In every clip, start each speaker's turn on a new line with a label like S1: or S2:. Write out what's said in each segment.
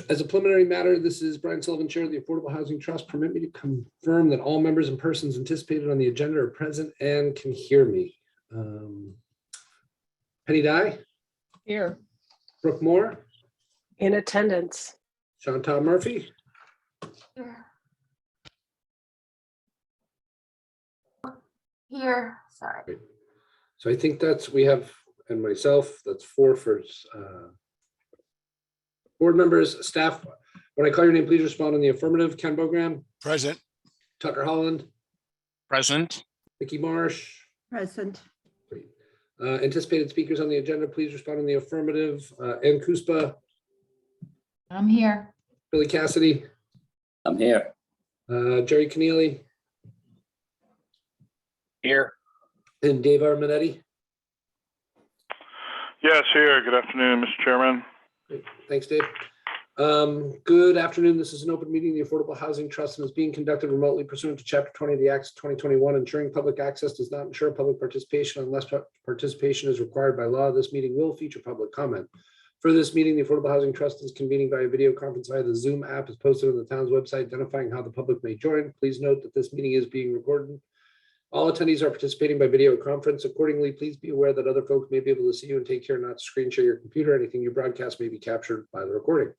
S1: As a preliminary matter, this is Brian Sullivan, Chair of the Affordable Housing Trust. Permit me to confirm that all members and persons anticipated on the agenda are present and can hear me. Penny Dye?
S2: Here.
S1: Brooke Moore?
S3: In attendance.
S1: Chantal Murphy?
S4: Here, sorry.
S1: So I think we have, and myself, that's 4 for board members, staff. When I call your name, please respond in the affirmative. Ken Bogram?
S5: Present.
S1: Tucker Holland?
S6: Present.
S1: Vicky Marsh?
S7: Present.
S1: Great. Anticipated speakers on the agenda, please respond in the affirmative. Ann Kuspa?
S4: I'm here.
S1: Billy Cassidy?
S8: I'm here.
S1: Jerry Keneally?
S6: Here.
S1: And Dave Arminetti?
S9: Yes, here. Good afternoon, Mr. Chairman.
S1: Great. Thanks, Dave. Good afternoon. This is an open meeting, the Affordable Housing Trust, and is being conducted remotely pursuant to Chapter 20 of the Acts of 2021. Ensuring public access does not ensure public participation unless participation is required by law. This meeting will feature public comment. For this meeting, the Affordable Housing Trust is convening by a video conference via the Zoom app is posted on the town's website identifying how the public may join. Please note that this meeting is being recorded. All attendees are participating by video conference. Accordingly, please be aware that other folks may be able to see you and take care not to screen share your computer. Anything you broadcast may be captured by the recording.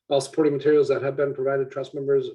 S1: All supporting materials that have been provided trust members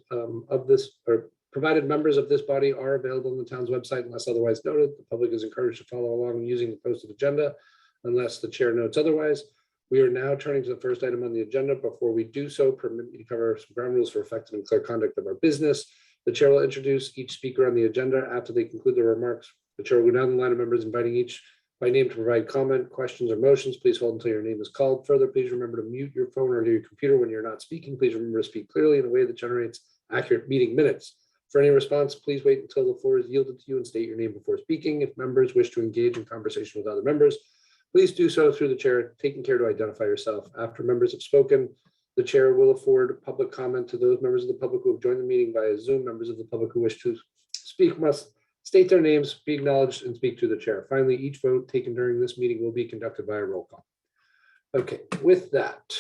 S1: provided members of this body are available on the town's website unless otherwise noted. The public is encouraged to follow along using the posted agenda unless the chair notes otherwise. We are now turning to the first item on the agenda. Before we do so, permit me to cover some ground rules for effective and clear conduct of our business. The chair will introduce each speaker on the agenda. After they conclude their remarks, the chair will go down the line of members, inviting each by name to provide comment, questions, or motions. Please hold until your name is called. Further, please remember to mute your phone or your computer when you're not speaking. Please remember to speak clearly in a way that generates accurate meeting minutes. For any response, please wait until the floor is yielded to you and state your name before speaking. If members wish to engage in conversation with other members, please do so through the chair, taking care to identify yourself. After members have spoken, the chair will afford public comment to those members of the public who have joined the meeting via Zoom. Members of the public who wish to speak must state their names, be acknowledged, and speak to the chair. Finally, each vote taken during this meeting will be conducted by a roll call. Okay, with that,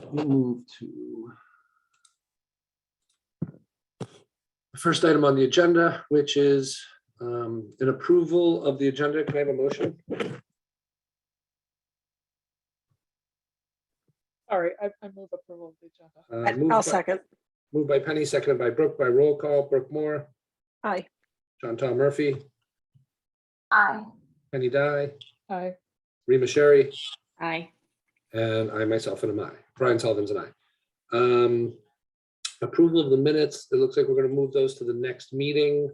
S1: we'll move to the first item on the agenda, which is an approval of the agenda. Can I have a motion?
S2: Sorry, I move approval of the agenda.
S3: I'll second.
S1: Moved by Penny, seconded by Brooke. By roll call, Brooke Moore,
S3: Aye.
S1: Chantal Murphy,
S4: Aye.
S1: Penny Dye,
S2: Aye.
S1: Rima Sherry,
S7: Aye.
S1: and I myself am an aye. Brian Sullivan's an aye. Approval of the minutes. It looks like we're going to move those to the next meeting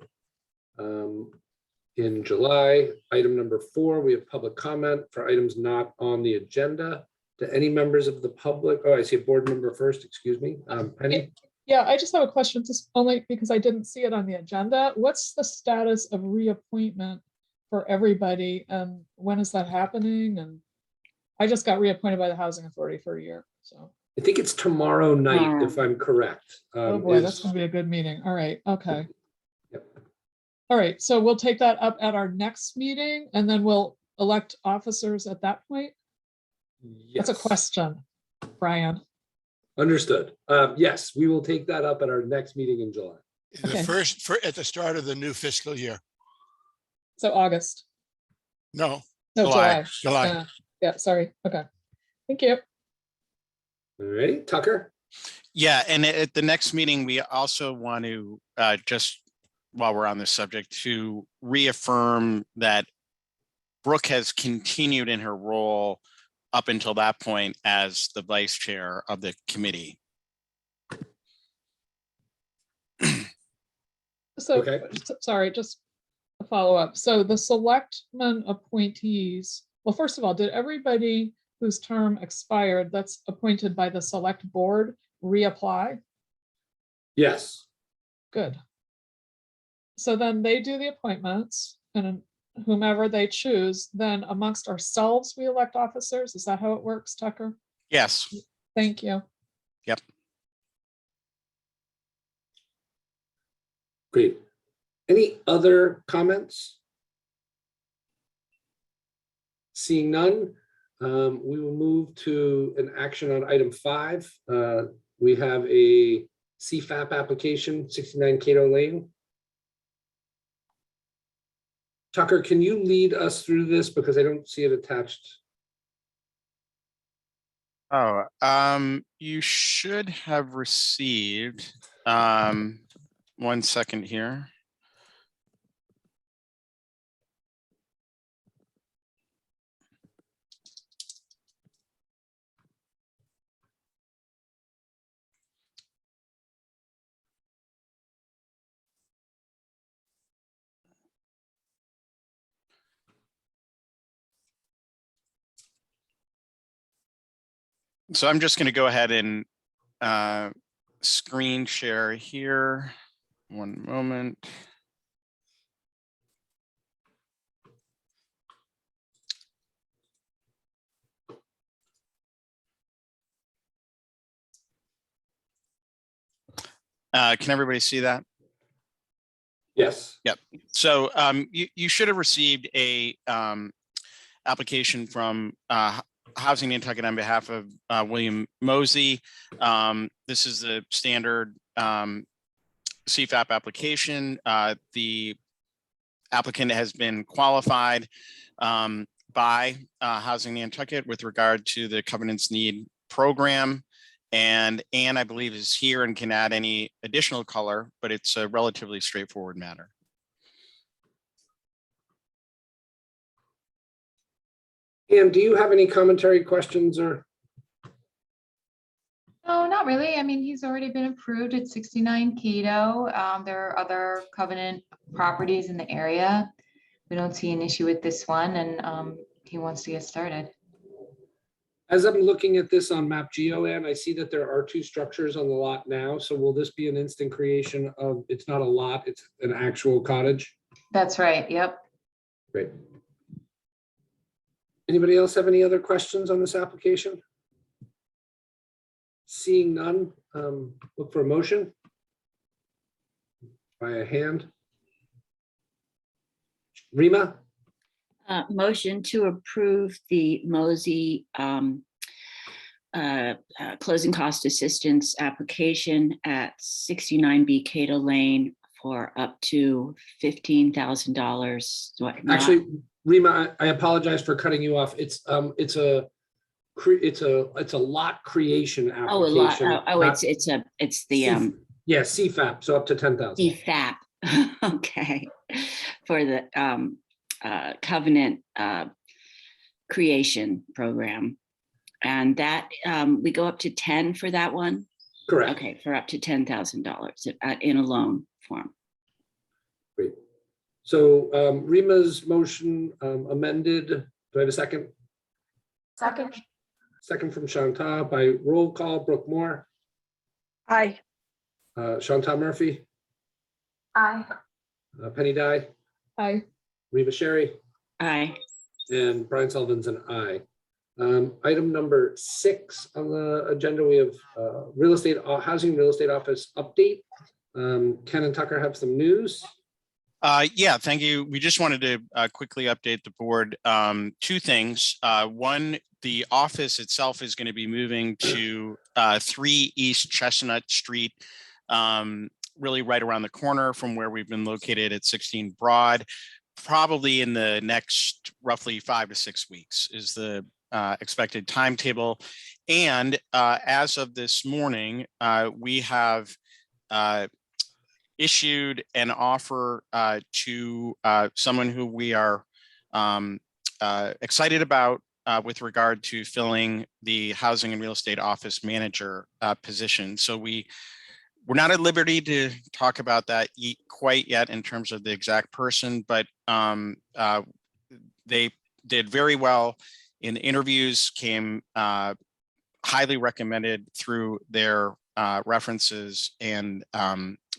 S1: in July. Item number 4, we have public comment for items not on the agenda. To any members of the public? Oh, I see a board member first. Excuse me, Penny.
S2: Yeah, I just have a question, just only because I didn't see it on the agenda. What's the status of reappointment for everybody, and when is that happening? And I just got reappointed by the Housing Authority for a year, so.
S1: I think it's tomorrow night, if I'm correct.
S2: Oh boy, that's gonna be a good meeting. All right, okay.
S1: Yep.
S2: All right, so we'll take that up at our next meeting, and then we'll elect officers at that point.
S1: Yes.
S2: That's a question, Brian.
S1: Understood. Yes, we will take that up at our next meeting in July.
S2: Okay.
S5: At the start of the new fiscal year.
S2: So August.
S5: No,
S2: No,
S6: July.
S5: July.
S2: Yeah, sorry. Okay. Thank you.
S1: All right, Tucker.
S6: Yeah, and at the next meeting, we also want to, just while we're on this subject, to reaffirm that Brooke has continued in her role up until that point as the vice chair of the committee.
S2: So,
S1: Okay.
S2: sorry, just a follow up. So the selectmen appointees, well, first of all, did everybody whose term expired that's appointed by the select board reapply?
S1: Yes.
S2: Good. So then they do the appointments, and whomever they choose, then amongst ourselves, we elect officers. Is that how it works, Tucker?
S6: Yes.
S2: Thank you.
S6: Yep.
S1: Great. Any other comments? Seeing none, We will move to an action on item 5. We have a Cfap application, 69 Cato Lane. Tucker, can you lead us through this because I don't see it attached?
S6: Oh, you should have received, 1 second here. So I'm just going to go ahead and screen share here. 1 moment. Can everybody see that?
S1: Yes.
S6: Yep. So you should have received a application from Housing Nantucket on behalf of William Mosey. This is the standard CFAP application. The applicant has been qualified by Housing Nantucket with regard to the Covenants Need program. And Anne, I believe, is here and can add any additional color, but it's a relatively straightforward matter.
S1: Anne, do you have any commentary, questions, or?
S4: No, not really. I mean, he's already been approved at 69 Cato. There are other covenant properties in the area. We don't see an issue with this one, and he wants to get started.
S1: As I'm looking at this on MapGeo, Anne, I see that there are 2 structures on the lot now. So will this be an instant creation of, it's not a lot, it's an actual cottage?
S4: That's right. Yep.
S1: Great. Anybody else have any other questions on this application? Seeing none, look for a motion by a hand. Rima,
S7: Motion to approve the Mosey closing cost assistance application at 69B Cato Lane for up to $15,000.
S1: actually, Rima, I apologize for cutting you off. It's a lot creation application.
S7: Oh, a lot. Oh,
S1: not-
S7: it's the
S1: yeah, CFAP, so up to 10,000.
S7: Cfap. Okay, for the covenant creation program, and that we go up to 10 for that one.
S1: Correct.
S7: Okay, for up to $10,000 in a loan form.
S1: Great. So Rima's motion amended. Do I have a second?
S3: Second.
S1: Second from Chantal by roll call. Brooke Moore,
S3: Aye.
S1: Chantal Murphy,
S4: Aye.
S1: Penny Dye,
S2: Aye.
S1: Rima Sherry,
S7: Aye.
S1: and Brian Sullivan's an aye. Item number 6 on the agenda, we have housing real estate office update. Ken and Tucker have some news.
S6: Yeah, thank you. We just wanted to quickly update the board. 2 things. One, the office itself is going to be moving to 3 East Chestnut Street, really right around the corner from where we've been located at 16 Broad. Probably in the next roughly 5 to 6 weeks is the expected timetable. And as of this morning, we have issued an offer to someone who we are excited about with regard to filling the housing and real estate office manager position. So we're not at liberty to talk about that quite yet in terms of the exact person, but they did very well in the interviews, came highly recommended through their references, and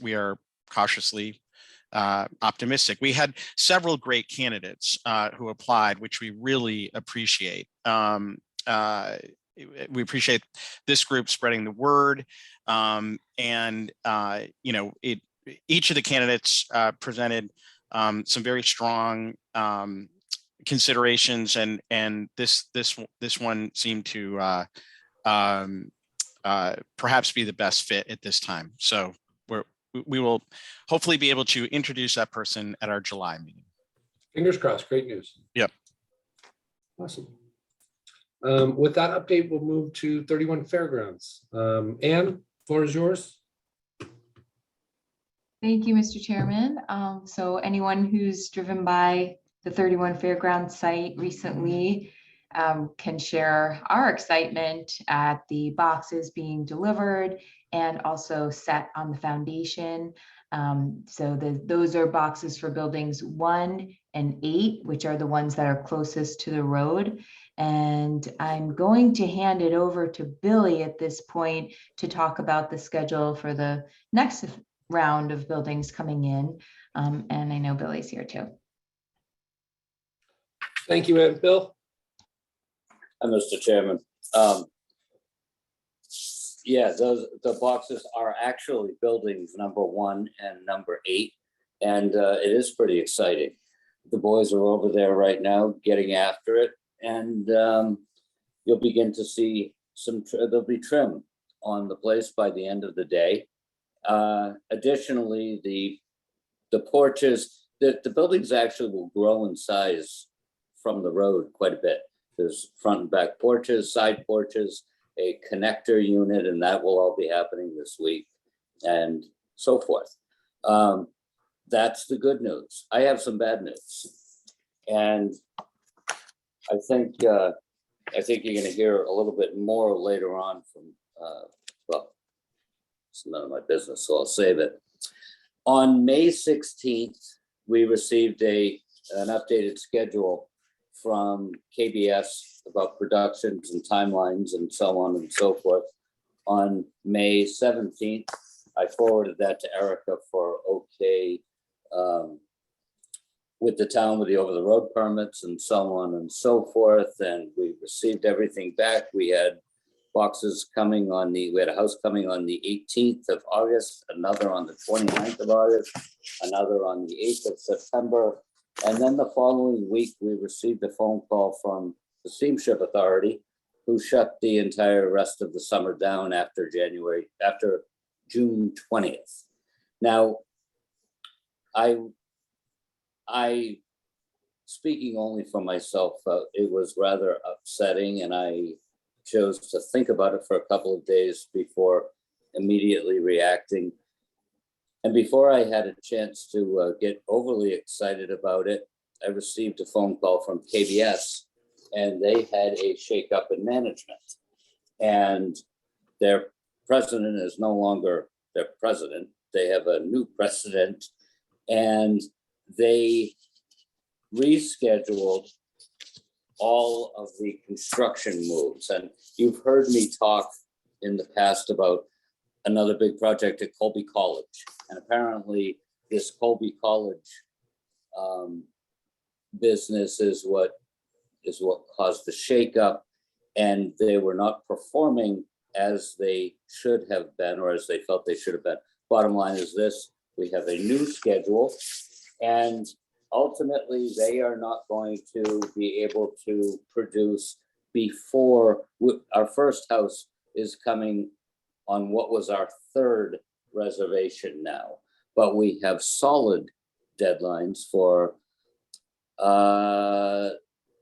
S6: we are cautiously optimistic. We had several great candidates who applied, which we really appreciate. We appreciate this group spreading the word, and each of the candidates presented some very strong considerations, and this one seemed to perhaps be the best fit at this time. So we will hopefully be able to introduce that person at our July meeting.
S1: Fingers crossed. Great news.
S6: Yep.
S1: Awesome. With that update, we'll move to 31 Fairgrounds. Anne, floor is yours.
S4: Thank you, Mr. Chairman. So anyone who's driven by the 31 Fairgrounds site recently can share our excitement at the boxes being delivered and also set on the foundation. Those are boxes for buildings 1 and 8, which are the ones that are closest to the road. And I'm going to hand it over to Billy at this point to talk about the schedule for the next round of buildings coming in. And I know Billy's here too.
S1: Thank you, Anne. Bill?
S8: Mr. Chairman. Yeah, the boxes are actually buildings number 1 and number 8. And it is pretty exciting. The boys are over there right now getting after it. And you'll begin to see there'll be trim on the place by the end of the day. Additionally, the porches, the buildings actually will grow in size from the road quite a bit. There's front and back porches, side porches, a connector unit, and that will all be happening this week and so forth. That's the good news. I have some bad news. And I think you're going to hear a little bit more later on from, well, it's none of my business, so I'll save it. On May 16th, we received an updated schedule from KBS about productions and timelines and so on and so forth. On May 17th, I forwarded that to Erica for okay with the town with the over-the-road permits and so on and so forth. And we received everything back. We had boxes coming we had a house coming on the 18th of August, another on the 29th of August, another on the 8th of September. And then the following week, we received a phone call from the Steamship Authority, who shut the entire rest of the summer down after June 20th. Now, I speaking only for myself, it was rather upsetting, and I chose to think about it for a couple of days before immediately reacting. And before I had a chance to get overly excited about it, I received a phone call from KBS, and they had a shakeup in management. And their president is no longer their president. They have a new president, and they rescheduled all of the construction moves. And you've heard me talk in the past about another big project at Colby College. And apparently this Colby College business is what caused the shakeup, and they were not performing as they should have been, or as they felt they should have been. Bottom line is this: we have a new schedule, and ultimately they are not going to be able to produce before our first house is coming on what was our 3rd reservation now. But we have solid deadlines for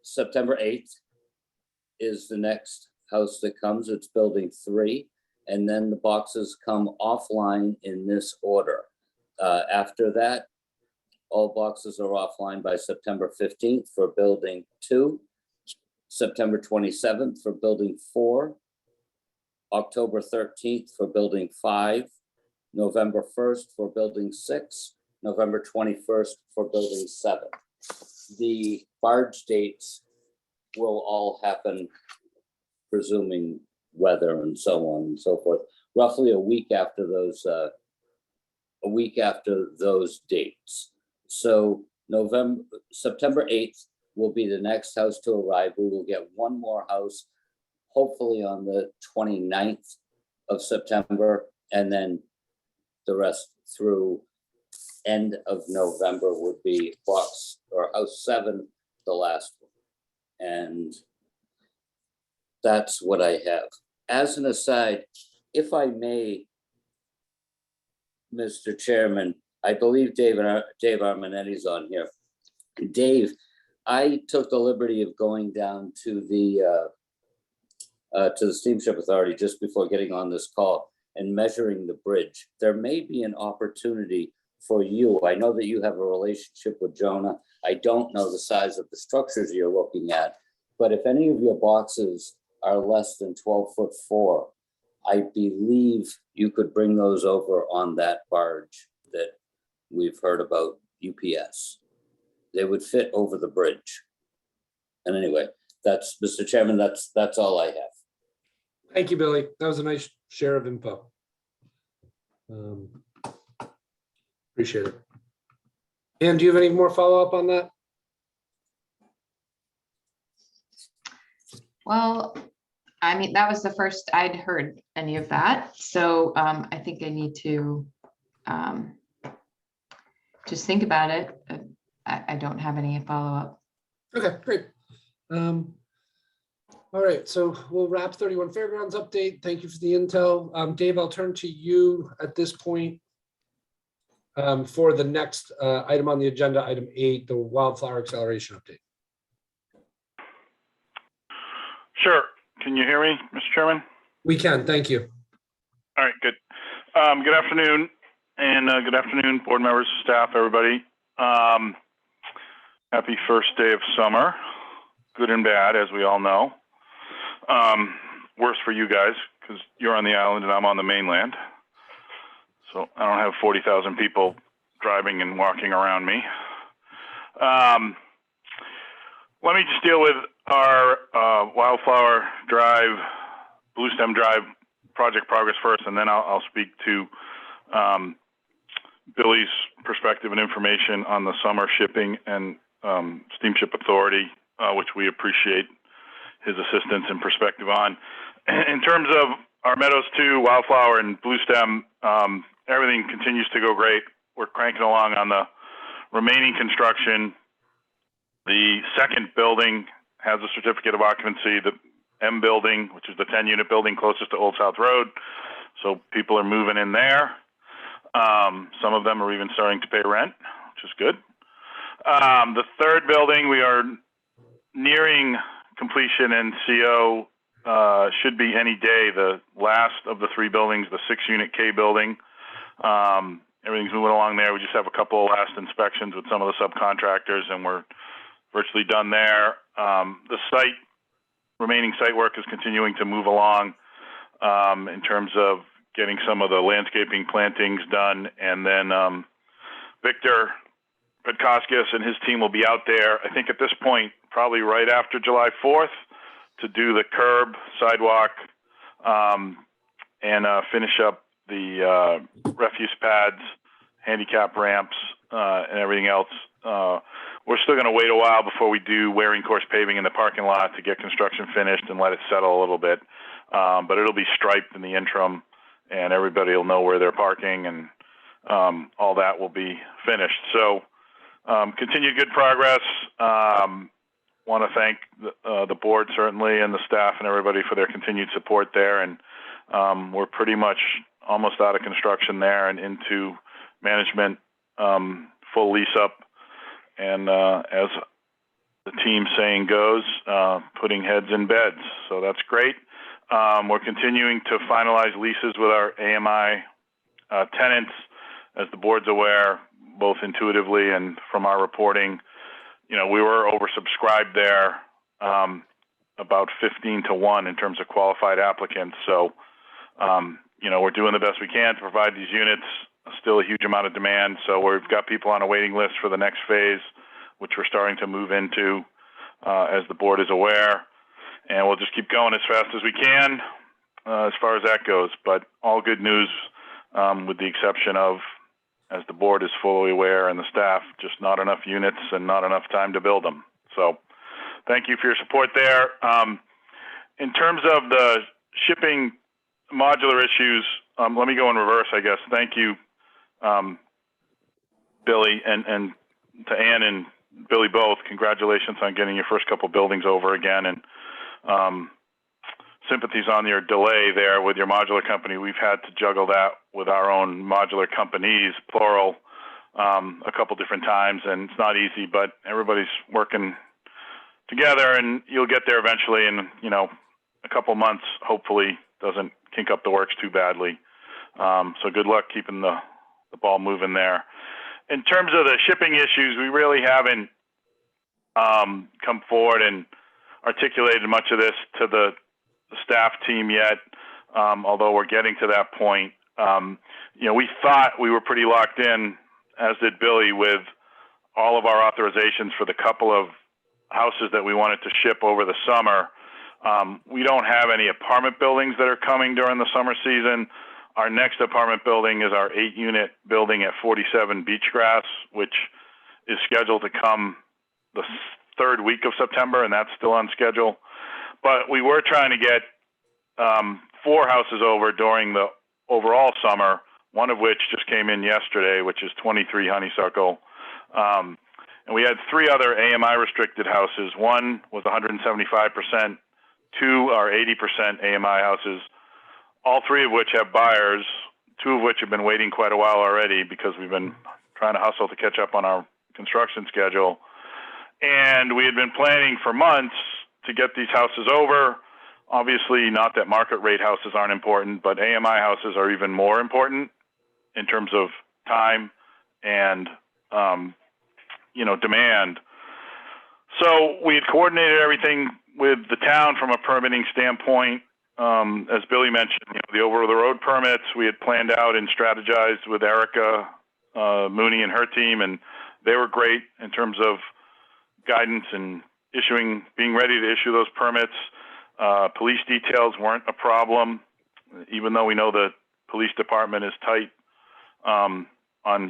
S8: September 8th is the next house that comes. It's building 3. And then the boxes come offline in this order. After that, all boxes are offline by September 15th for building 2, September 27th for building 4, October 13th for building 5, November 1st for building 6, November 21st for building 7. The barge dates will all happen, presuming weather and so on and so forth, roughly a week after those dates. So September 8th will be the next house to arrive. We will get one more house, hopefully on the 29th of September, and then the rest through end of November would be box or house 7 the last one. And that's what I have. As an aside, if I may, Mr. Chairman, I believe Dave Armanetti's on here. Dave, I took the liberty of going down to the Steamship Authority just before getting on this call and measuring the bridge. There may be an opportunity for you. I know that you have a relationship with Jonah. I don't know the size of the structures you're looking at, but if any of your boxes are less than 12'4", I believe you could bring those over on that barge that we've heard about, UPS. They would fit over the bridge. And anyway, that's, Mr. Chairman, that's all I have.
S1: Thank you, Billy. That was a nice share of info. Appreciate it. And do you have any more follow-up on that?
S4: Well, I mean, that was the first I'd heard any of that. So I think I need to just think about it. I don't have any follow-up.
S1: Okay, great. All right, so we'll wrap 31 Fairgrounds update. Thank you for the intel. Dave, I'll turn to you at this point for the next item on the agenda, item 8, the wildflower acceleration update.
S9: Sure. Can you hear me, Mr. Chairman?
S1: We can, thank you.
S9: All right, good. Good afternoon, and good afternoon, board members, staff, everybody. Happy first day of summer, good and bad, as we all know. Worse for you guys, because you're on the island and I'm on the mainland. So I don't have 40,000 people driving and walking around me. Let me just deal with our Wildflower Drive, Blue Stem Drive project progress first, and then I'll speak to Billy's perspective and information on the summer shipping and Steamship Authority, which we appreciate his assistance and perspective on. In terms of our Meadows 2, Wildflower, and Blue Stem, everything continues to go great. We're cranking along on the remaining construction. The second building has a certificate of occupancy, the M building, which is the 10-unit building closest to Old South Road. So people are moving in there. Some of them are even starting to pay rent, which is good. The third building, we are nearing completion, and CO should be any day. The last of the 3 buildings, the 6-unit K building, everything's moving along there. We just have a couple of last inspections with some of the subcontractors, and we're virtually done there. The remaining site work is continuing to move along in terms of getting some of the landscaping plantings done, and then Victor Petkoskis and his team will be out there, I think at this point, probably right after July 4th, to do the curb, sidewalk, and finish up the refuse pads, handicap ramps, and everything else. We're still going to wait a while before we do wearing course paving in the parking lot to get construction finished and let it settle a little bit. But it'll be striped in the interim, and everybody will know where they're parking, and all that will be finished. So continued good progress. Want to thank the board certainly, and the staff and everybody for their continued support there. And we're pretty much almost out of construction there and into management full lease up. And as the team saying goes, putting heads in beds. So that's great. We're continuing to finalize leases with our AMI tenants. As the board's aware, both intuitively and from our reporting, we were oversubscribed there about 15-1 in terms of qualified applicants. So, we're doing the best we can to provide these units. Still a huge amount of demand. So we've got people on a waiting list for the next phase, which we're starting to move into, as the board is aware. And we'll just keep going as fast as we can as far as that goes. But all good news, with the exception of, as the board is fully aware and the staff, just not enough units and not enough time to build them. So thank you for your support there. In terms of the shipping modular issues, let me go in reverse, I guess. Thank you, Billy, and to Ann and Billy both, congratulations on getting your first couple buildings over again, and sympathies on your delay there with your modular company. We've had to juggle that with our own modular companies, plural, a couple different times, and it's not easy, but everybody's working together, and you'll get there eventually. And a couple months hopefully doesn't kink up the works too badly. So good luck keeping the ball moving there. In terms of the shipping issues, we really haven't come forward and articulated much of this to the staff team yet, although we're getting to that point. We thought we were pretty locked in, as did Billy, with all of our authorizations for the couple of houses that we wanted to ship over the summer. We don't have any apartment buildings that are coming during the summer season. Our next apartment building is our 8-unit building at 47 Beachgrass, which is scheduled to come the third week of September, and that's still on schedule. But we were trying to get 4 houses over during the overall summer, one of which just came in yesterday, which is 23 Honeysuckle. And we had 3 other AMI restricted houses. One was 175%, 2 are 80% AMI houses, all 3 of which have buyers, 2 of which have been waiting quite a while already because we've been trying to hustle to catch up on our construction schedule. And we had been planning for months to get these houses over. Obviously, not that market rate houses aren't important, but AMI houses are even more important in terms of time and, demand. So we had coordinated everything with the town from a permitting standpoint. As Billy mentioned, the over-the-road permits we had planned out and strategized with Erica Mooney and her team, and they were great in terms of guidance and being ready to issue those permits. Police details weren't a problem, even though we know the police department is tight on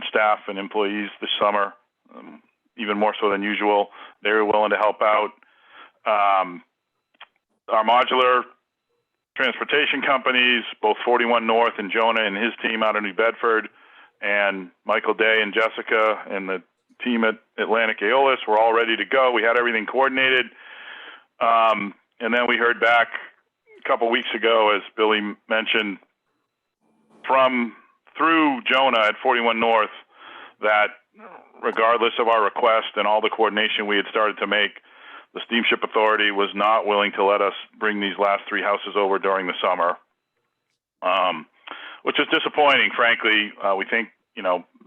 S9: staff and employees this summer, even more so than usual. They were willing to help out. Our modular transportation companies, both 41 North and Jonah and his team out of New Bedford, and Michael Day and Jessica and the team at Atlantic Aeolus were all ready to go. We had everything coordinated. And then we heard back a couple weeks ago, as Billy mentioned, through Jonah at 41 North, that regardless of our request and all the coordination we had started to make, the Steamship Authority was not willing to let us bring these last 3 houses over during the summer, which is disappointing, frankly. We think,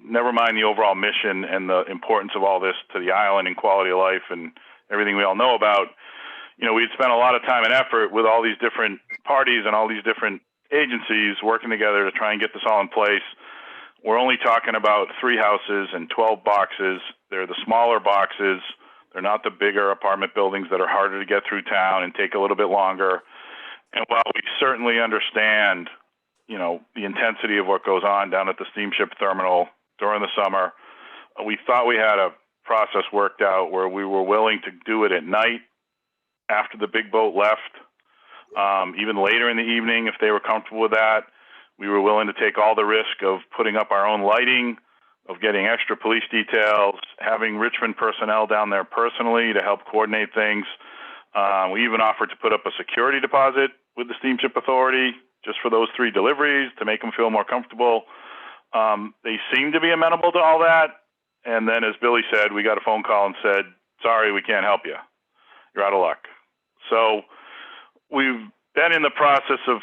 S9: never mind the overall mission and the importance of all this to the island and quality of life and everything we all know about. We'd spent a lot of time and effort with all these different parties and all these different agencies working together to try and get this all in place. We're only talking about 3 houses and 12 boxes. They're the smaller boxes. They're not the bigger apartment buildings that are harder to get through town and take a little bit longer. And while we certainly understand, the intensity of what goes on down at the steamship terminal during the summer, we thought we had a process worked out where we were willing to do it at night after the big boat left, even later in the evening if they were comfortable with that. We were willing to take all the risk of putting up our own lighting, of getting extra police details, having Richmond personnel down there personally to help coordinate things. We even offered to put up a security deposit with the Steamship Authority just for those 3 deliveries to make them feel more comfortable. They seemed to be amenable to all that. And then, as Billy said, we got a phone call and said, sorry, we can't help you. You're out of luck. So we've been in the process of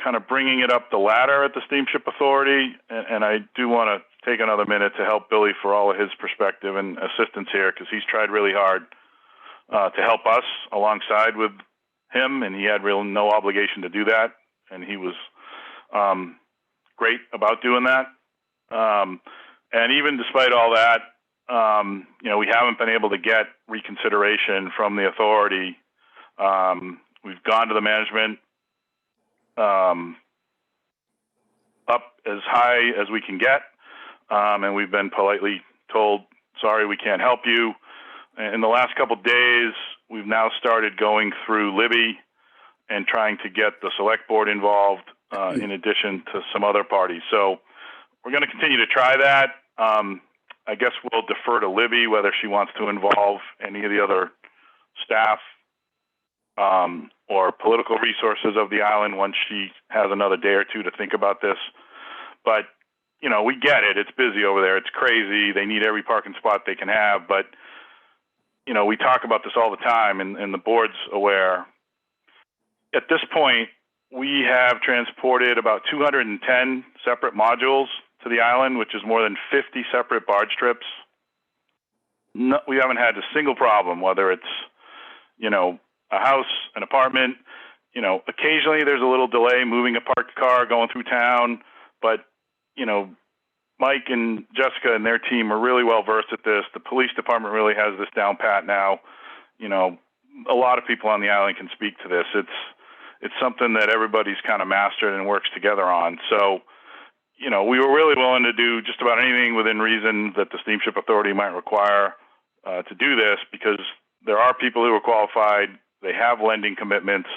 S9: kind of bringing it up the ladder at the Steamship Authority. And I do want to take another minute to help Billy for all of his perspective and assistance here, because he's tried really hard to help us alongside with him, and he had really no obligation to do that, and he was great about doing that. And even despite all that, we haven't been able to get reconsideration from the authority. We've gone to the management up as high as we can get, and we've been politely told, sorry, we can't help you. In the last couple of days, we've now started going through Libby and trying to get the select board involved in addition to some other parties. So we're going to continue to try that. I guess we'll defer to Libby whether she wants to involve any of the other staff or political resources of the island once she has another day or two to think about this. But, you know, we get it. It's busy over there. It's crazy. They need every parking spot they can have. But, you know, we talk about this all the time, and the board's aware. At this point, we have transported about 210 separate modules to the island, which is more than 50 separate barge trips. No, we haven't had a single problem, whether it's, you know, a house, an apartment. You know, occasionally there's a little delay moving a parked car going through town, but, you know, Mike and Jessica and their team are really well versed at this. The police department really has this down pat now. You know, a lot of people on the island can speak to this. It's something that everybody's kind of mastered and works together on. So, you know, we were really willing to do just about anything within reason that the Steamship Authority might require to do this, because there are people who are qualified. They have lending commitments.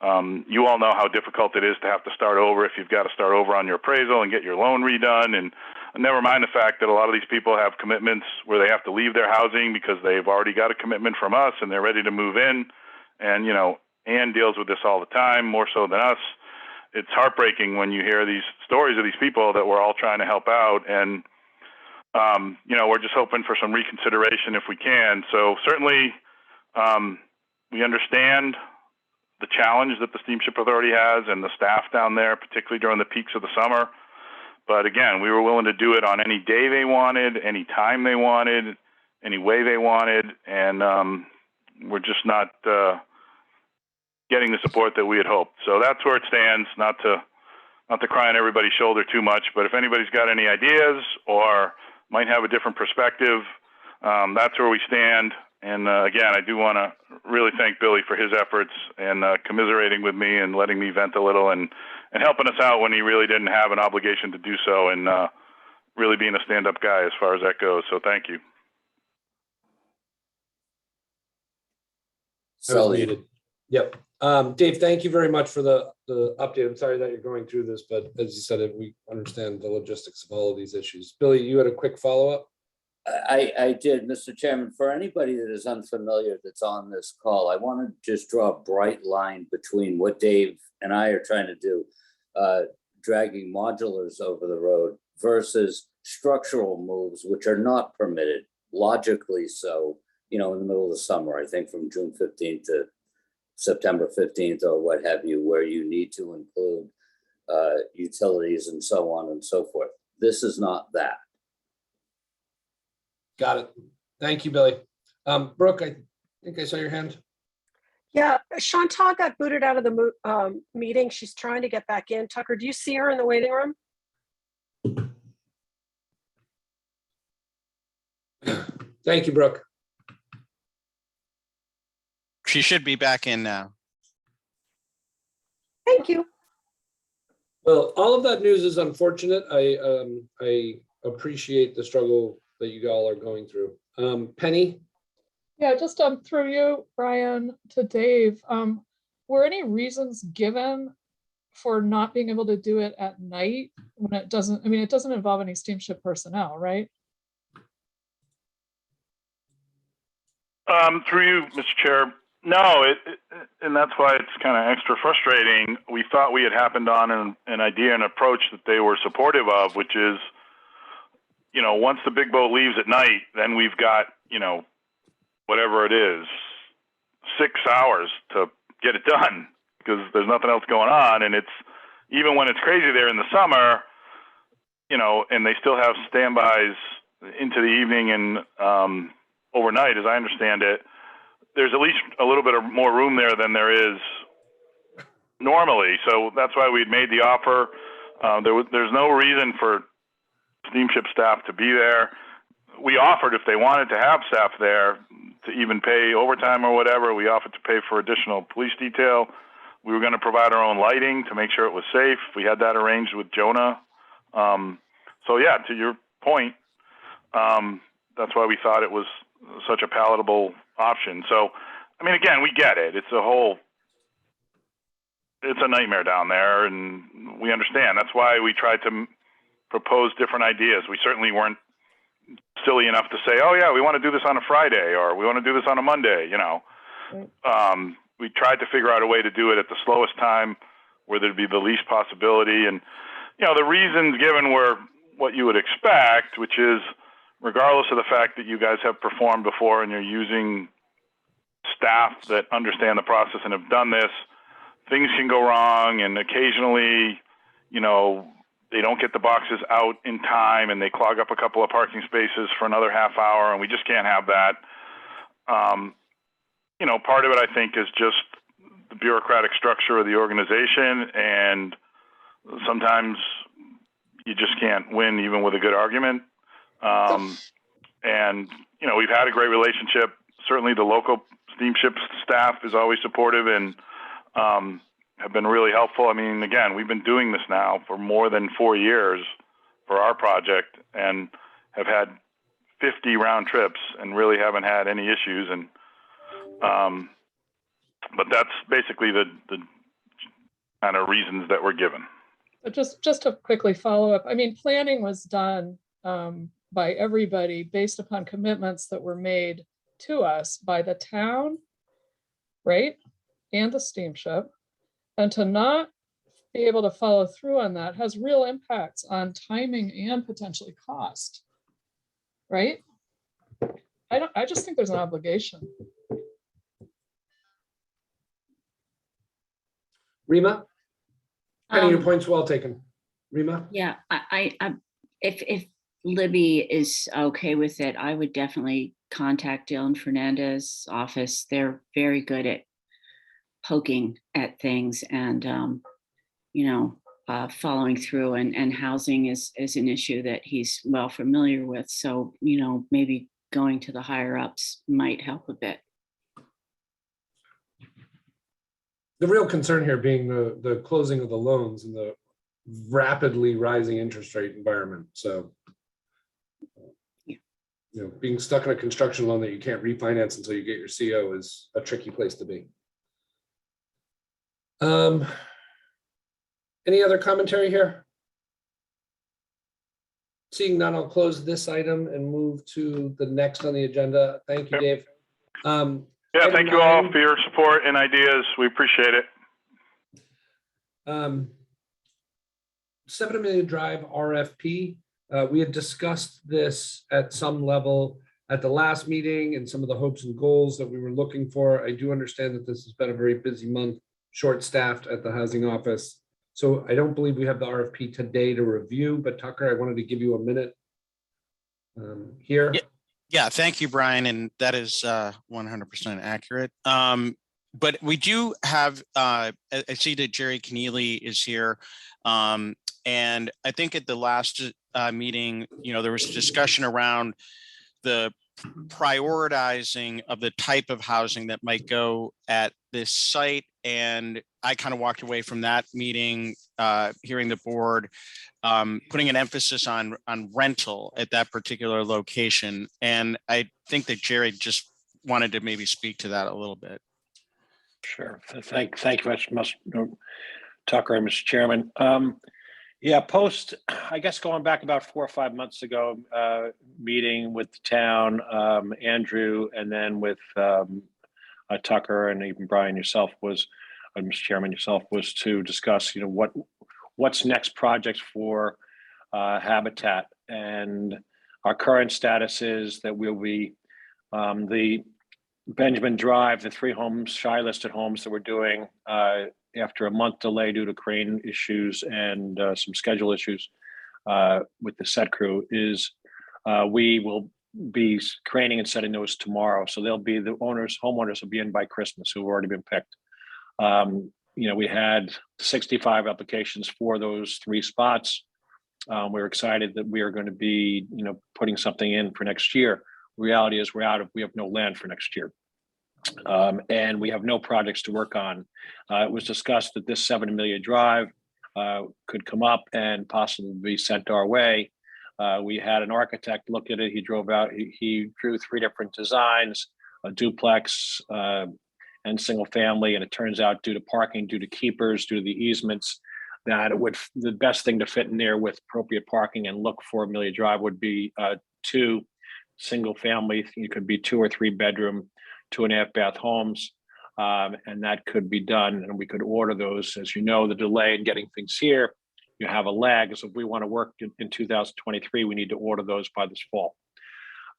S9: You all know how difficult it is to have to start over if you've got to start over on your appraisal and get your loan redone. And never mind the fact that a lot of these people have commitments where they have to leave their housing because they've already got a commitment from us and they're ready to move in. And, you know, Ann deals with this all the time, more so than us. It's heartbreaking when you hear these stories of these people that we're all trying to help out. And, you know, we're just hoping for some reconsideration if we can. So certainly we understand the challenge that the Steamship Authority has and the staff down there, particularly during the peaks of the summer. But again, we were willing to do it on any day they wanted, any time they wanted, any way they wanted. And we're just not getting the support that we had hoped. So that's where it stands. Not to cry on everybody's shoulder too much, but if anybody's got any ideas or might have a different perspective, that's where we stand. And again, I do want to really thank Billy for his efforts and commiserating with me and letting me vent a little and helping us out when he really didn't have an obligation to do so, and really being a stand-up guy as far as that goes. So thank you.
S1: I was muted. Yep. Dave, thank you very much for the update. I'm sorry that you're going through this, but as you said, we understand the logistics of all of these issues. Billy, you had a quick follow-up?
S8: I did, Mr. Chairman. For anybody that is unfamiliar that's on this call, I want to just draw a bright line between what Dave and I are trying to do, dragging modulars over the road, versus structural moves, which are not permitted, logically so, you know, in the middle of the summer, I think from June 15th to September 15th or what have you, where you need to include utilities and so on and so forth. This is not that.
S1: Got it. Thank you, Billy. Brooke, I think I saw your hand.
S3: Yeah, Chantal got booted out of the meeting. She's trying to get back in. Tucker, do you see her in the waiting room?
S1: Thank you, Brooke.
S6: She should be back in now.
S3: Thank you.
S1: Well, all of that news is unfortunate. I appreciate the struggle that you all are going through. Penny?
S2: Yeah, just through you, Brian, to Dave. Were any reasons given for not being able to do it at night when it doesn't, I mean, it doesn't involve any steamship personnel, right?
S9: Through you, Mr. Chair. No, and that's why it's kind of extra frustrating. We thought we had happened on an idea and approach that they were supportive of, which is, you know, once the big boat leaves at night, then we've got, you know, whatever it is, 6 hours to get it done because there's nothing else going on. And it's, even when it's crazy there in the summer, you know, and they still have standbys into the evening and overnight, as I understand it, there's at least a little bit of more room there than there is normally. So that's why we'd made the offer. There's no reason for steamship staff to be there. We offered, if they wanted to have staff there, to even pay overtime or whatever. We offered to pay for additional police detail. We were going to provide our own lighting to make sure it was safe. We had that arranged with Jonah. So yeah, to your point, that's why we thought it was such a palatable option. So, I mean, again, we get it. It's a nightmare down there, and we understand. That's why we tried to propose different ideas. We certainly weren't silly enough to say, oh yeah, we want to do this on a Friday, or we want to do this on a Monday,
S2: Right.
S9: We tried to figure out a way to do it at the slowest time where there'd be the least possibility. And, the reasons given were what you would expect, which is regardless of the fact that you guys have performed before and you're using staff that understand the process and have done this, things can go wrong. And occasionally, they don't get the boxes out in time and they clog up a couple of parking spaces for another half hour, and we just can't have that. Part of it, I think, is just the bureaucratic structure of the organization, and sometimes you just can't win even with a good argument. And, we've had a great relationship. Certainly the local steamship staff is always supportive and have been really helpful. I mean, again, we've been doing this now for more than 4 years for our project and have had 50 round trips and really haven't had any issues. And, but that's basically the kind of reasons that were given.
S2: But just to quickly follow up, I mean, planning was done by everybody based upon commitments that were made to us by the town, right? And the steamship. And to not be able to follow through on that has real impacts on timing and potentially cost, right? I just think there's an obligation.
S1: Rima? Penny, your
S7: Um,
S1: point's well taken. Rima?
S7: Yeah, if Libby is okay with it, I would definitely contact Dylan Fernandez's office. They're very good at poking at things and, following through, and housing is an issue that he's well familiar with. So, maybe going to the higher ups might help a bit.
S1: The real concern here being the closing of the loans and the rapidly rising interest rate environment. So, being stuck in a construction loan that you can't refinance until you get your CO is a tricky place to be. Any other commentary here? Seeing none, I'll close this item and move to the next on the agenda. Thank you, Dave.
S9: Yeah, thank you all for your support and ideas. We appreciate it.
S1: 7 Amelia Drive RFP. We had discussed this at some level at the last meeting and some of the hopes and goals that we were looking for. I do understand that this has been a very busy month, short-staffed at the housing office. So I don't believe we have the RFP today to review, but Tucker, I wanted to give you a minute here.
S6: Yeah, thank you, Brian. And that is 100% accurate. But we do have, I see that Jerry Keneally is here. And I think at the last meeting, there was a discussion around the prioritizing of the type of housing that might go at this site. And I kind of walked away from that meeting, hearing the board, putting an emphasis on rental at that particular location. And I think that Jerry just wanted to maybe speak to that a little bit.
S10: Sure. Thank you very much, Tucker and Mr. Chairman. I guess going back about 4 or 5 months ago, meeting with the town, Andrew, and then with Tucker and even Brian yourself Mr. Chairman yourself, was to discuss, what's next project for Habitat. And our current status is that we'll be the Benjamin Drive, the 3 homes, shy listed homes that we're doing after a month delay due to crane issues and some schedule issues with the set crew is we will be craning and setting those tomorrow. So they'll be homeowners will be in by Christmas who've already been picked. We had 65 applications for those 3 spots. We're excited that we are going to be, putting something in for next year. Reality is we have no land for next year. And we have no projects to work on. It was discussed that this 7 Amelia Drive could come up and possibly be sent our way. We had an architect look at it. He drove out, he drew 3 different designs, a duplex and single family. And it turns out due to parking, due to keepers, due to the easements, that the best thing to fit in there with appropriate parking and look for Amelia Drive would be two single family, it could be 2 or 3 bedroom, 2.5 bath homes. And that could be done, and we could order those. As you know, the delay in getting things here, you have a lag. So if we want to work in 2023, we need to order those by this fall.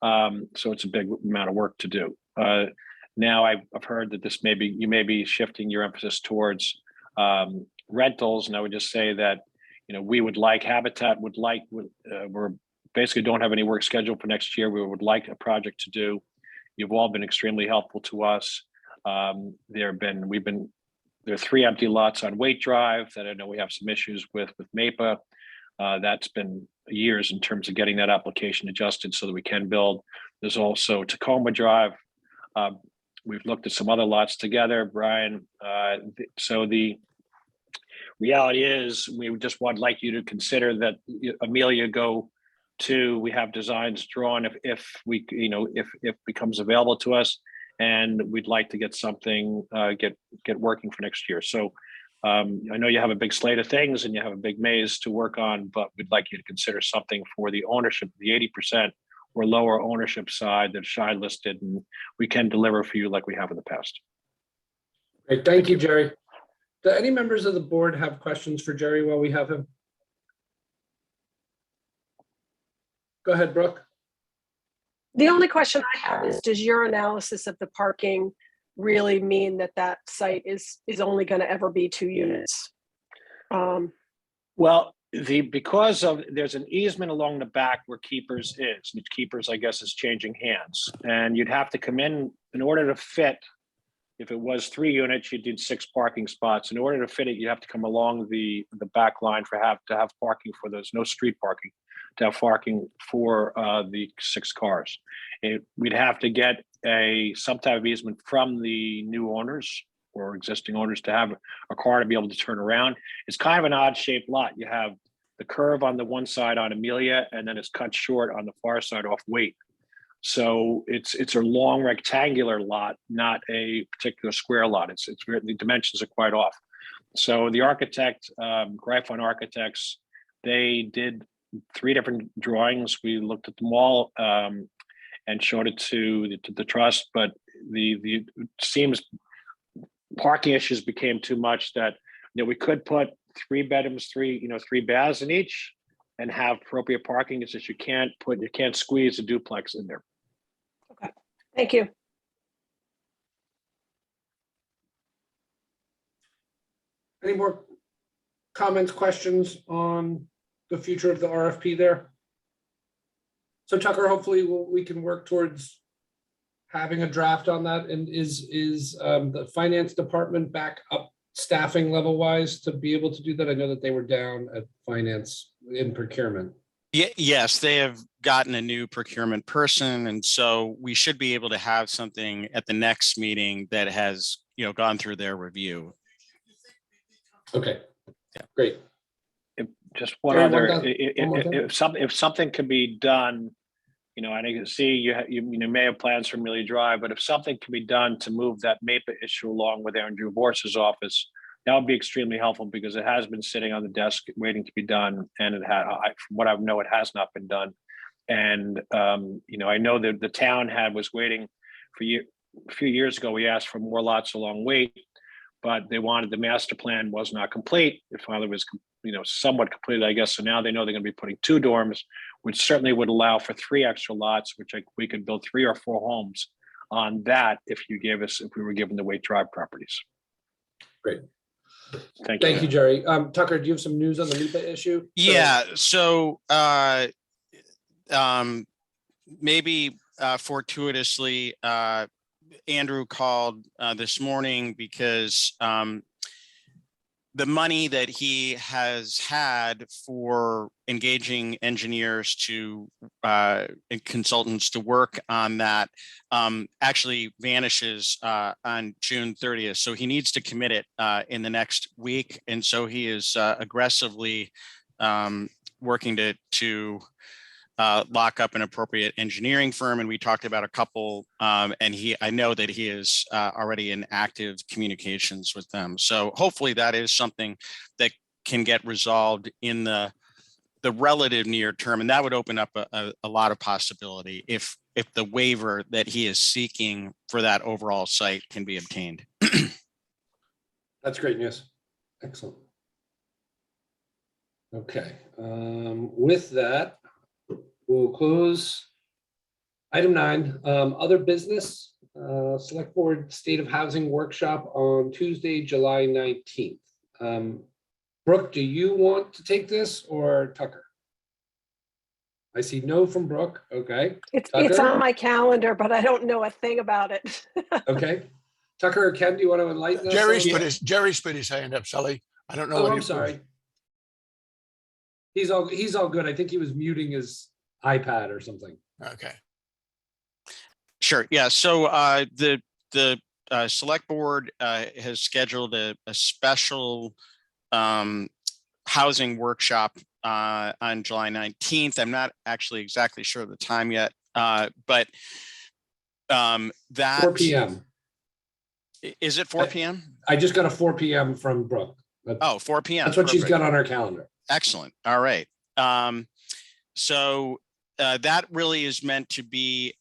S10: So it's a big amount of work to do. Now I've heard that you may be shifting your emphasis towards rentals, and I would just say that, we would like Habitat we're basically don't have any work scheduled for next year. We would like a project to do. You've all been extremely helpful to us. There are 3 empty lots on Waite Drive that I know we have some issues with MAPA. That's been years in terms of getting that application adjusted so that we can build. There's also Tacoma Drive. We've looked at some other lots together, Brian. So the reality is we just would like you to consider that Amelia Go 2, we have designs drawn if becomes available to us, and we'd like to get something get working for next year. So I know you have a big slate of things and you have a big maze to work on, but we'd like you to consider something for the ownership, the 80% or lower ownership side that's shy listed, and we can deliver for you like we have in the past.
S1: Great, thank you, Jerry. Do any members of the board have questions for Jerry while we have him? Go ahead, Brooke.
S3: The only question I have is, does your analysis of the parking really mean that site is only going to ever be 2 units?
S10: Well, because there's an easement along the back where Keepers is, which Keepers, I guess, is changing hands. And you'd have to come in order to fit, if it was 3 units, you did 6 parking spots. In order to fit it, you have to come along the back line to have parking for those, no street parking, to have parking for the 6 cars. We'd have to get some type of easement from the new owners or existing owners to have a car to be able to turn around. It's kind of an odd shaped lot. You have the curve on the one side on Amelia, and then it's cut short on the far side off Waite. So it's a long rectangular lot, not a particular square lot. The dimensions are quite off. So the architect, Gryphon Architects, they did 3 different drawings. We looked at them all and showed it to the trust, but it seems parking issues became too much that we could put 3 bedrooms, 3 baths in each and have appropriate parking. It's just you can't squeeze a duplex in there.
S3: Okay, thank you.
S1: Any more comments, questions on the future of the RFP there? So Tucker, hopefully we can work towards having a draft on that. And is the finance department back up staffing level wise to be able to do that? I know that they were down at finance in procurement.
S6: Yes, they have gotten a new procurement person. And so we should be able to have something at the next meeting that has, gone through their review.
S1: Okay,
S6: yeah,
S1: great.
S10: Just one other, if something can be done, I can see you may have plans for Amelia Drive, but if something can be done to move that MAPA issue along with Andrew Vorse's office, that would be extremely helpful because it has been sitting on the desk waiting to be done, and from what I know, it has not been done. And I know that the town was waiting for a few years ago. We asked for more lots along Waite, but they wanted the master plan was not complete. It finally was somewhat completed, I guess. So now they know they're going to be putting 2 dorms, which certainly would allow for 3 extra lots, which we could build 3 or 4 homes on that if we were given the Waite Drive properties.
S1: Great.
S10: Thank
S1: you, Jerry. Tucker, do you have some news on the MIPA issue?
S6: Yeah. So maybe fortuitously, Andrew called this morning because the money that he has had for engaging engineers and consultants to work on that actually vanishes on June 30th. So he needs to commit it in the next week. And so he is aggressively working to lock up an appropriate engineering firm. And we talked about a couple, and I know that he is already in active communications with them. So hopefully that is something that can get resolved in the the relative near term, and that would open up a lot of possibility if the waiver that he is seeking for that overall site can be obtained.
S1: That's great news. Excellent. Okay, with that, we'll close item 9, other business, select board state of housing workshop on Tuesday, July 19th. Brooke, do you want to take this or Tucker? I see no from Brooke. Okay.
S3: It's
S1: Tucker?
S3: on my calendar, but I don't know a thing about it.
S1: Okay. Tucker or Ken, do you want to enlighten us?
S5: Jerry's put his hand up, Sully. I don't know.
S1: Oh,
S5: what
S1: I'm
S5: he-
S1: sorry. He's all good. I think he was muting his iPad or something.
S5: Okay.
S6: Sure. Yeah. So the select board has scheduled a special housing workshop on July 19th. I'm not actually exactly sure of the time yet, but that
S1: 4 p.m.
S6: Is it 4 p.m.?
S1: I just got a 4 p.m. from Brooke.
S6: Oh, 4 p.m.
S1: That's what she's
S6: Perfect.
S1: got on her calendar.
S6: Excellent. All right. So that really is meant to be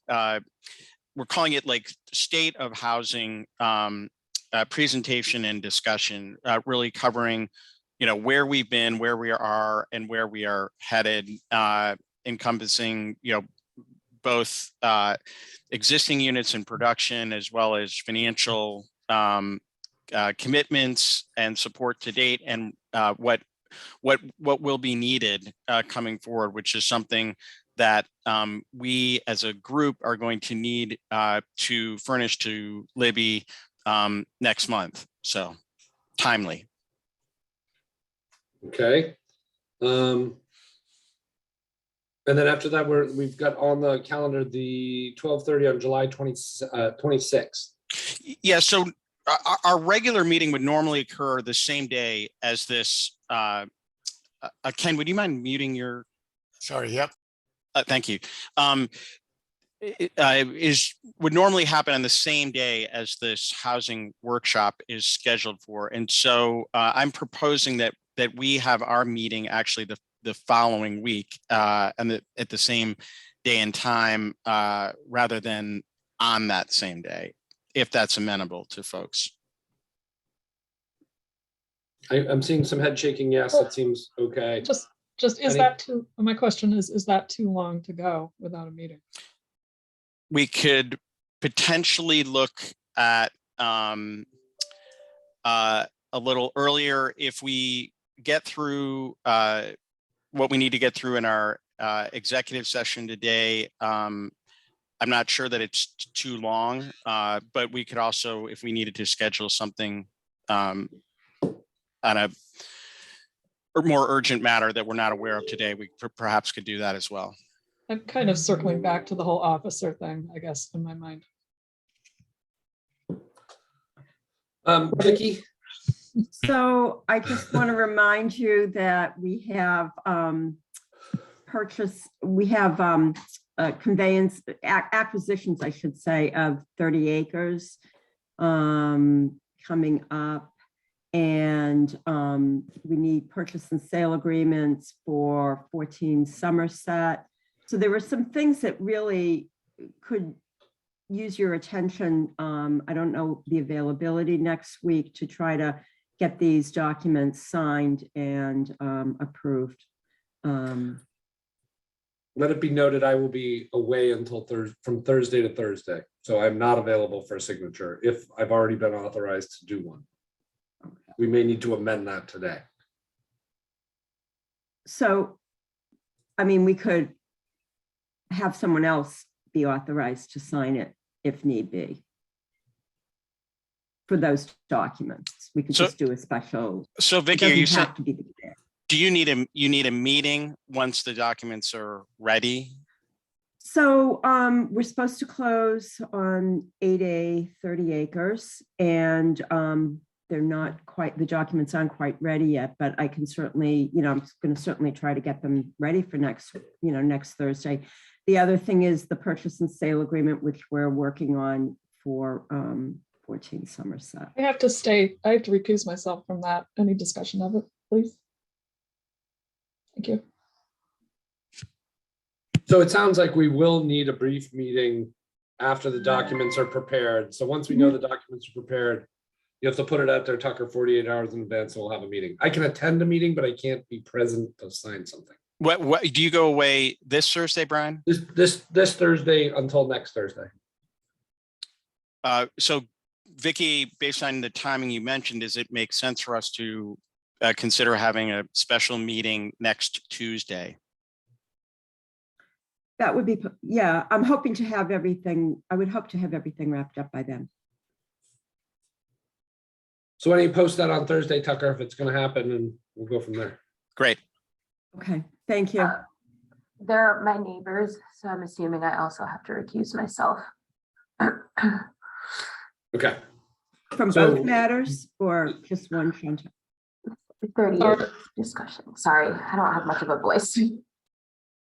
S6: we're calling it like state of housing presentation and discussion, really covering, where we've been, where we are, and where we are headed, encompassing, both existing units in production as well as financial commitments and support to date, and what will be needed coming forward, which is something that we as a group are going to need to furnish to Libby next month. So timely.
S1: Okay. And then after that, we've got on the calendar the 12:30 on July 26th.
S6: Yeah. So our regular meeting would normally occur the same day as this. Ken, would you mind muting your?
S5: Sorry. Yep.
S6: Thank you. Would normally happen on the same day as this housing workshop is scheduled for, and so I'm proposing that we have our meeting actually the following week and at the same day and time rather than on that same day, if that's amenable to folks.
S1: I'm seeing some head shaking. Yes, that seems okay.
S2: Just is that too, my question is that too long to go without a meeting?
S6: We could potentially look at a little earlier if we get through what we need to get through in our executive session today. I'm not sure that it's too long, but we could also, if we needed to schedule something on a more urgent matter that we're not aware of today, we perhaps could do that as well.
S2: I'm kind of circling back to the whole officer thing, I guess, in my mind.
S1: Vicky?
S11: So I just want to remind you that we have conveyance acquisitions, I should say, of 30 acres coming up. And we need purchase and sale agreements for 14 Somerset. So there were some things that really could use your attention. I don't know the availability next week to try to get these documents signed and approved.
S1: Let it be noted, I will be away until from Thursday to Thursday. So I'm not available for a signature if I've already been authorized to do one. We may need to amend that today.
S11: So, I mean, we could have someone else be authorized to sign it if need be. For those documents, we could just do a special.
S6: So Vicky, are you saying,
S11: have to be the chair.
S6: do you need a meeting once the documents are ready?
S11: So we're supposed to close on 8A 30 acres, and they're not quite, the documents aren't quite ready yet, but I can certainly, I'm going to certainly try to get them ready for next Thursday. The other thing is the purchase and sale agreement, which we're working on for 14 Somerset.
S2: I have to recuse myself from that. Any discussion of it, please? Thank you.
S1: So it sounds like we will need a brief meeting after the documents are prepared. So once we know the documents are prepared, you have to put it out there, Tucker, 48 hours in advance, and we'll have a meeting. I can attend a meeting, but I can't be present to sign something.
S6: What do you go away this Thursday, Brian?
S1: This Thursday until next Thursday.
S6: So Vicky, based on the timing you mentioned, does it make sense for us to consider having a special meeting next Tuesday?
S11: That would be, yeah, I'm hoping to have everything, I would hope to have everything wrapped up by then.
S1: So why don't you post that on Thursday, Tucker, if it's going to happen, and we'll go from there.
S6: Great.
S11: Okay, thank you.
S12: They're my neighbors, so I'm assuming I also have to recuse myself.
S1: Okay.
S11: From
S1: So-
S11: both matters or just one, Chantal?
S12: 30 years discussion. Sorry, I don't have much of a voice.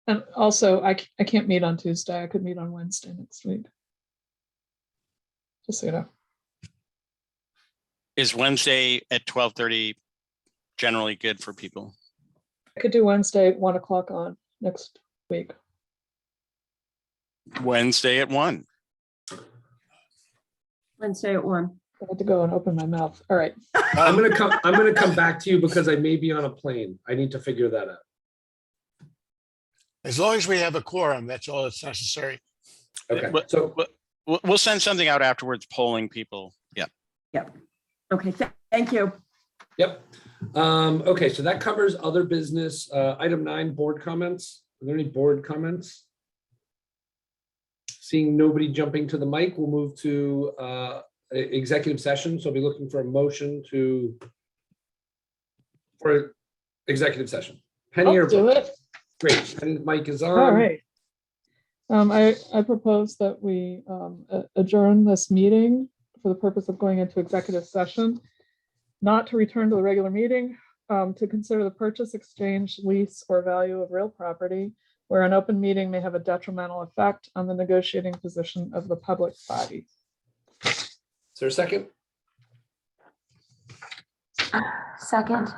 S2: And also, I can't meet on Tuesday. I could meet on Wednesday next week. Just so you know.
S6: Is Wednesday at 12:30 generally good for people?
S2: I could do Wednesday at 1 o'clock on next week.
S6: Wednesday at 1.
S11: Wednesday at 1.
S2: I had to go and open my mouth. All right.
S1: I'm gonna come back to you because I may be on a plane. I need to figure that out.
S5: As long as we have a quorum, that's all that's necessary.
S1: Okay.
S6: But-
S1: So
S6: We'll send something out afterwards, polling people. Yeah.
S11: Yep. Okay, thank you.
S1: yep. Okay, so that covers other business. Item 9, board comments. Are there any board comments? Seeing nobody jumping to the mic, we'll move to executive session. So I'll be looking for a motion for executive session. Penny or
S2: I'll do it.
S1: Great. Penny's mic is on.
S2: All right. I propose that we adjourn this meeting for the purpose of going into executive session, not to return to the regular meeting, to consider the purchase, exchange, lease, or value of real property, where an open meeting may have a detrimental effect on the negotiating position of the public body.
S1: Is there a second?
S12: Second.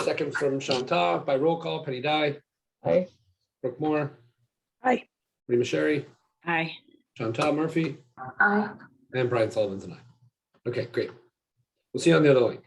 S1: Second from Chantal by roll call. Penny Dye,
S2: Aye.
S1: Brooke Moore,
S3: Aye.
S1: Rima Sherry,
S7: Hi.
S1: Chantal Murphy,
S12: Aye.
S1: and Brian Sullivan's and I. Okay, great. We'll see you on the other link.